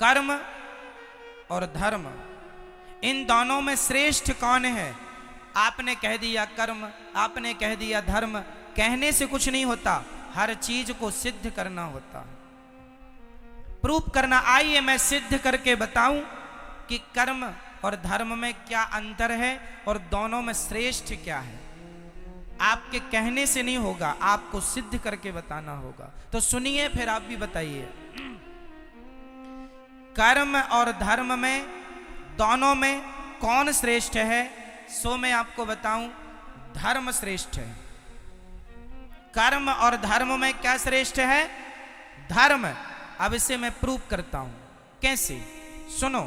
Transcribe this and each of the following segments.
कर्म और धर्म, इन दोनों में श्रेष्ठ कौन है? आपने कह दिया कर्म, आपने कह दिया धर्म। कहने से कुछ नहीं होता, हर चीज को सिद्ध करना होता है, प्रूफ करना। आइए मैं सिद्ध करके बताऊं कि कर्म और धर्म में क्या अंतर है और दोनों में श्रेष्ठ क्या है। आपके कहने से नहीं होगा, आपको सिद्ध करके बताना होगा। तो सुनिए, फिर आप भी बताइए। कर्म और धर्म में, दोनों में कौन श्रेष्ठ है? सो मैं आपको बताऊं, धर्म श्रेष्ठ है। कर्म और धर्म में क्या श्रेष्ठ है? धर्म। अब इसे मैं प्रूफ करता हूं। कैसे? सुनो।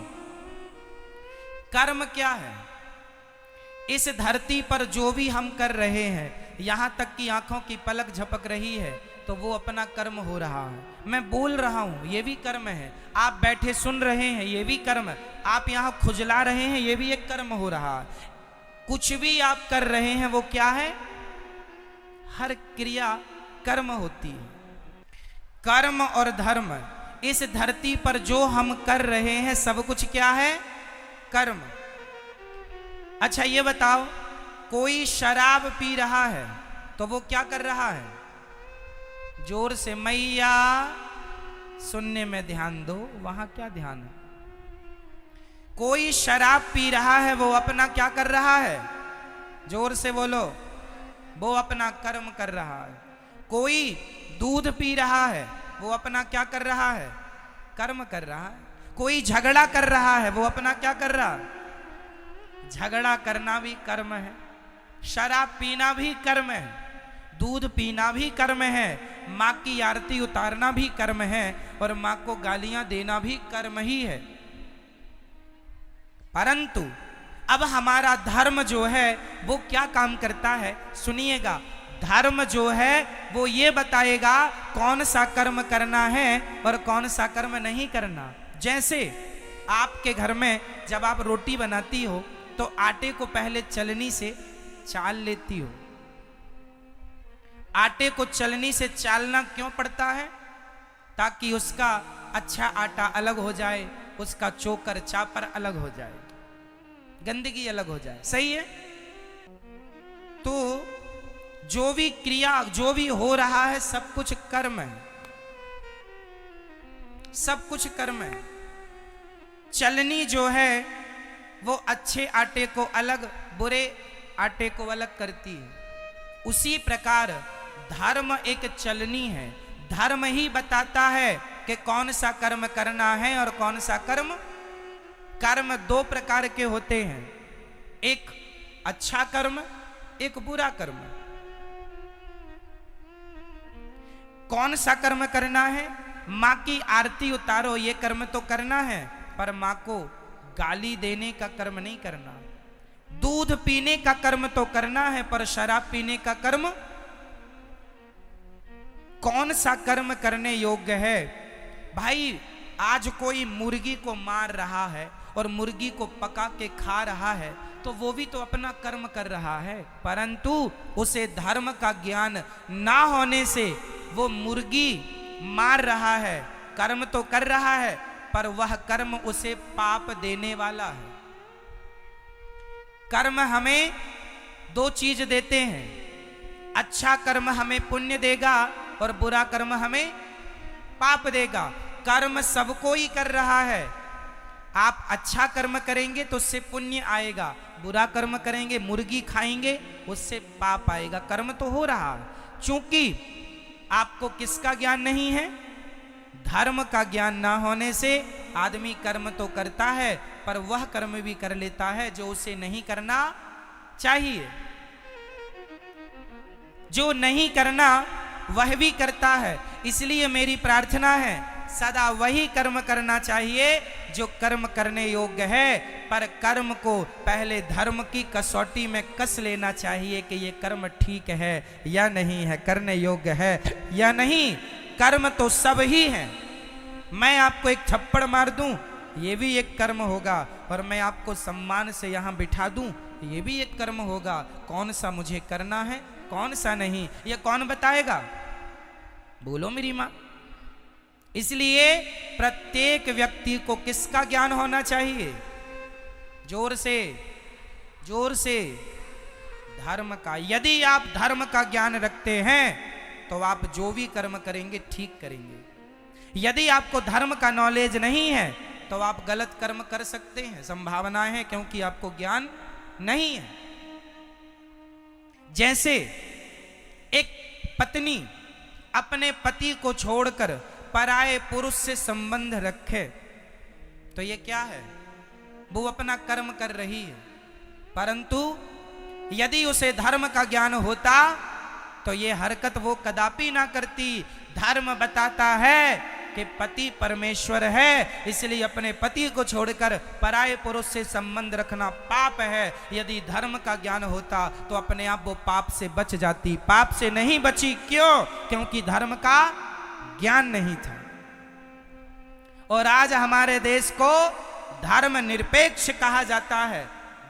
कर्म क्या है? इस धरती पर जो भी हम कर रहे हैं, यहां तक कि आंखों की पलक झपक रही है, तो वो अपना कर्म हो रहा है। मैं बोल रहा हूं, ये भी कर्म है। आप बैठे सुन रहे हैं, ये भी कर्म। आप यहां खुजला रहे हैं, ये भी एक कर्म हो रहा है। कुछ भी आप कर रहे हैं, वो क्या है? हर क्रिया कर्म होती है। कर्म और धर्म, इस धरती पर जो हम कर रहे हैं, सब कुछ क्या है? कर्म। अच्छा ये बताओ, कोई शराब पी रहा है तो वो क्या कर रहा है? जोर से मैया, सुनने में ध्यान दो। वहां क्या ध्यान है? कोई शराब पी रहा है, वो अपना क्या कर रहा है? जोर से बोलो। वो अपना कर्म कर रहा है। कोई दूध पी रहा है, वो अपना क्या कर रहा है? कर्म कर रहा है। कोई झगड़ा कर रहा है, वो अपना क्या कर रहा है? झगड़ा करना भी कर्म है। शराब पीना भी कर्म है। दूध पीना भी कर्म है। माँ की आरती उतारना भी कर्म है। और माँ को गालियां देना भी कर्म ही है। परंतु अब हमारा धर्म जो है वो क्या काम करता है? सुनिएगा। धर्म जो है वो ये बताएगा कौन सा कर्म करना है और कौन सा कर्म नहीं करना। जैसे आपके घर में जब आप रोटी बनाती हो तो आटे को पहले चलनी से चाल लेती हो। आटे को चलनी से चालना क्यों पड़ता है? ताकि उसका अच्छा आटा अलग हो जाए, उसका चोकर चापर अलग हो जाए, गंदगी अलग हो जाए। सही है? तो जो भी क्रिया, जो भी हो रहा है, सब कुछ कर्म है। सब कुछ कर्म है। चलनी जो है वो अच्छे आटे को अलग, बुरे आटे को अलग करती है। उसी प्रकार धर्म एक चलनी है। धर्म ही बताता है कि कौन सा कर्म करना है और कौन सा कर्म। कर्म दो प्रकार के होते हैं, एक अच्छा कर्म, एक बुरा कर्म। कौन सा कर्म करना है? माँ की आरती उतारो, ये कर्म तो करना है, पर माँ को गाली देने का कर्म नहीं करना। दूध पीने का कर्म तो करना है, पर शराब पीने का कर्म। कौन सा कर्म करने योग्य है? भाई आज कोई मुर्गी को मार रहा है और मुर्गी को पका के खा रहा है, तो वो भी तो अपना कर्म कर रहा है। परंतु उसे धर्म का ज्ञान ना होने से वो मुर्गी मार रहा है, कर्म तो कर रहा है, पर वह कर्म उसे पाप देने वाला है। कर्म हमें दो चीज देते हैं। अच्छा कर्म हमें पुण्य देगा और बुरा कर्म हमें पाप देगा। कर्म सबको ही कर रहा है। आप अच्छा कर्म करेंगे तो उससे पुण्य आएगा, बुरा कर्म करेंगे, मुर्गी खाएंगे, उससे पाप आएगा। कर्म तो हो रहा है। चूंकि आपको किसका ज्ञान नहीं है? धर्म का ज्ञान ना होने से आदमी कर्म तो करता है, पर वह कर्म भी कर लेता है जो उसे नहीं करना चाहिए। जो नहीं करना वह भी करता है। इसलिए मेरी प्रार्थना है, सदा वही कर्म करना चाहिए जो कर्म करने योग्य है, पर कर्म को पहले धर्म की कसौटी में कस लेना चाहिए कि ये कर्म ठीक है या नहीं है, करने योग्य है या नहीं। कर्म तो सब ही है। मैं आपको एक थप्पड़ मार दूं, ये भी एक कर्म होगा, और मैं आपको सम्मान से यहां बिठा दूं, ये भी एक कर्म होगा। कौन सा मुझे करना है, कौन सा नहीं, ये कौन बताएगा? बोलो मेरी मां। इसलिए प्रत्येक व्यक्ति को किसका ज्ञान होना चाहिए? जोर से, जोर से, धर्म का। यदि आप धर्म का ज्ञान रखते हैं तो आप जो भी कर्म करेंगे ठीक करेंगे। यदि आपको धर्म का नॉलेज नहीं है तो आप गलत कर्म कर सकते हैं, संभावना है, क्योंकि आपको ज्ञान नहीं है। जैसे एक पत्नी अपने पति को छोड़कर पराये पुरुष से संबंध रखे तो ये क्या है? वो अपना कर्म कर रही है। परंतु यदि उसे धर्म का ज्ञान होता तो ये हरकत वो कदापि ना करती। धर्म बताता है कि पति परमेश्वर है, इसलिए अपने पति को छोड़कर पराये पुरुष से संबंध रखना पाप है। यदि धर्म का ज्ञान होता तो अपने आप वो पाप से बच जाती। पाप से नहीं बची, क्यों? क्योंकि धर्म का ज्ञान नहीं था। और आज हमारे देश को धर्म निरपेक्ष कहा जाता है।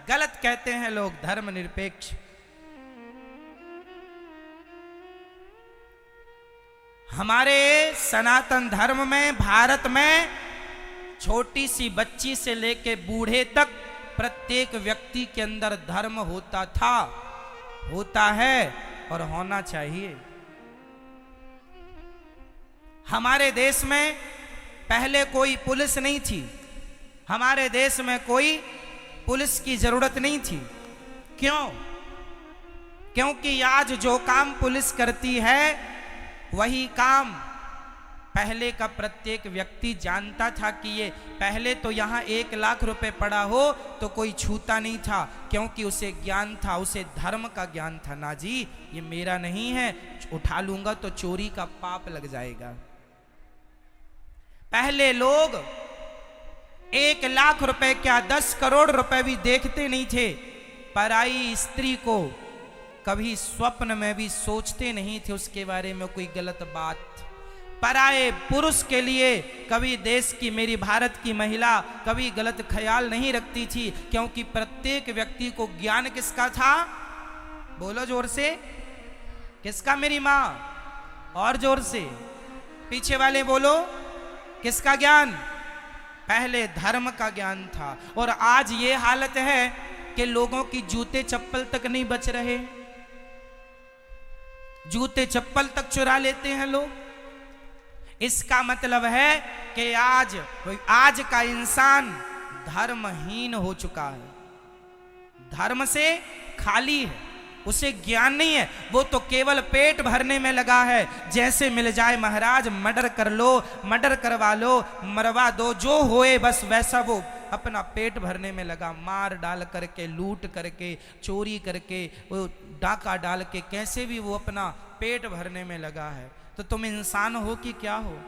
गलत कहते हैं लोग, धर्म निरपेक्ष। हमारे सनातन धर्म में, भारत में, छोटी सी बच्ची से लेके बूढ़े तक प्रत्येक व्यक्ति के अंदर धर्म होता था, होता है और होना चाहिए। हमारे देश में पहले कोई पुलिस नहीं थी। हमारे देश में कोई पुलिस की जरूरत नहीं थी। क्यों? क्योंकि आज जो काम पुलिस करती है वही काम पहले का प्रत्येक व्यक्ति जानता था कि ये पहले तो यहाँ 1 लाख रुपए पड़ा हो तो कोई छूता नहीं था, क्योंकि उसे ज्ञान था, उसे धर्म का ज्ञान था। ना जी, ये मेरा नहीं है, उठा लूंगा तो चोरी का पाप लग जाएगा। पहले लोग 1 लाख रुपए क्या 10 करोड़ रुपए भी देखते नहीं थे। पराई स्त्री को कभी स्वप्न में भी सोचते नहीं थे उसके बारे में कोई गलत बात। पराये पुरुष के लिए कभी देश की, मेरी भारत की महिला कभी गलत ख्याल नहीं रखती थी, क्योंकि प्रत्येक व्यक्ति को ज्ञान किसका था? बोलो जोर से, किसका? मेरी माँ। और जोर से, पीछे वाले बोलो, किसका ज्ञान? पहले धर्म का ज्ञान था। और आज ये हालत है कि लोगों की जूते चप्पल तक नहीं बच रहे। जूते चप्पल तक चुरा लेते हैं लोग। इसका मतलब है कि आज का इंसान धर्महीन हो चुका है, धर्म से खाली है, उसे ज्ञान नहीं है। वो तो केवल पेट भरने में लगा है। जैसे मिल जाए महाराज मर्डर कर लो, मर्डर करवा लो, मरवा दो, जो होए बस वैसा वो अपना पेट भरने में लगा। मार डाल करके, लूट करके, चोरी करके, वो डाका डाल के, कैसे भी वो अपना पेट भरने में लगा है। तो तुम इंसान हो कि क्या हो?